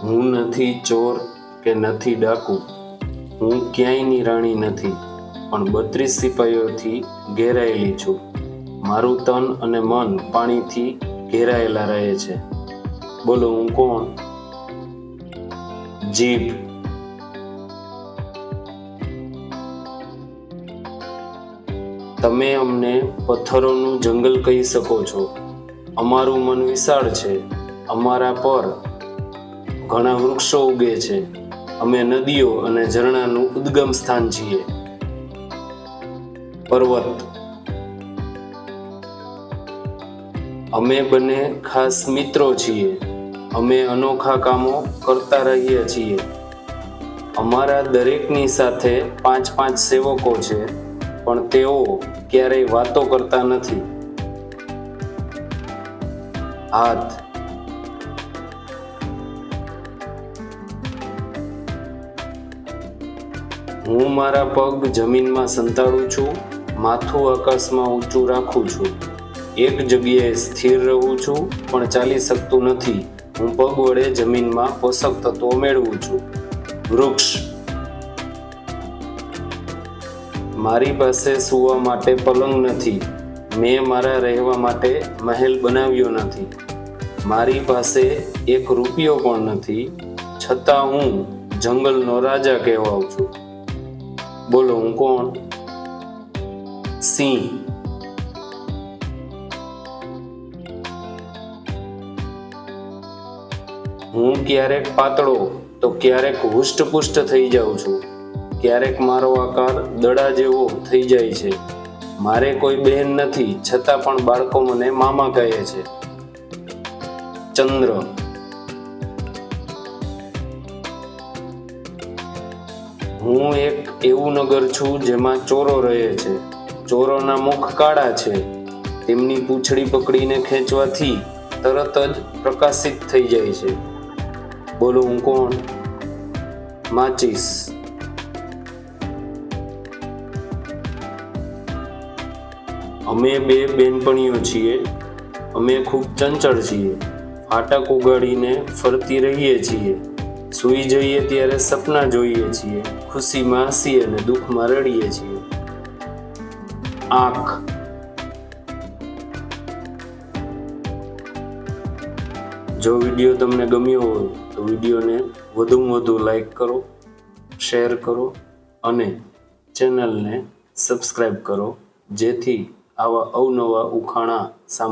હું નથી ચોર કે નથી ડાકુ, હું ક્યાંયની રાણી નથી, પણ 32 સિપાહીઓથી ઘેરાયેલી છું. મારું તન અને મન પાણીથી ઘેરાયેલા રહે છે. બોલો હું કોણ? જીભ. તમે અમને પથ્થરોનું જંગલ કહી શકો છો. અમારું મન વિશાળ છે. અમારા પર ઘણા વૃક્ષો ઉગે છે. અમે નદીઓ અને ઝરણાનું ઉદ્ગમ સ્થાન છીએ. પર્વત. અમે બંને ખાસ મિત્રો છીએ. અમે અનોખા કામો કરતા રહીએ છીએ. અમારા દરેકની સાથે 5-5 સેવકો છે, પણ તેઓ ક્યારેય વાતો કરતા નથી. હાથ. હું મારા પગ જમીનમાં સંતાડું છું, માથું આકાશમાં ઊંચું રાખું છું. એક જગ્યાએ સ્થિર રહું છું, પણ ચાલી શકતું નથી. હું પગ વડે જમીનમાં પોષક તત્વો મેળવું છું. વૃક્ષ. મારી પાસે સૂવા માટે પલંગ નથી. મેં મારા રહેવા માટે મહેલ બનાવ્યો નથી. મારી પાસે 1 રૂપિયો પણ નથી, છતાં હું જંગલનો રાજા કહેવાઉં છું. બોલો હું કોણ? સિંહ. હું ક્યારેક પાતળો તો ક્યારેક હુષ્ટપુષ્ટ થઈ જાઉં છું. ક્યારેક મારો આકાર દડા જેવો થઈ જાય છે. મારે કોઈ બહેન નથી, છતાં પણ બાળકો મને મામા કહે છે. ચંદ્ર. હું એક એવું નગર છું જેમાં ચોરો રહે છે. ચોરોના મુખ કાળા છે. તેમની પૂંછડી પકડીને ખેંચવાથી તરત જ પ્રકાશિત થઈ જાય છે. બોલો હું કોણ? માચીસ. અમે 2 બેનપણીઓ છીએ. અમે ખૂબ ચંચળ છીએ. ફાટક ઉગાડીને ફરતી રહીએ છીએ. સૂઈ જઈએ ત્યારે સપના જોઈએ છીએ. ખુશીમાં હસીએ અને દુઃખમાં રડીએ છીએ. આંખ. જો વિડીયો તમને ગમ્યો હોય તો વિડીયોને વધુમાં વધુ લાઈક કરો, શેર કરો અને ચેનલને સબસ્ક્રાઈબ કરો, જેથી આવા અવનવા ઉખાણા સાંભળવા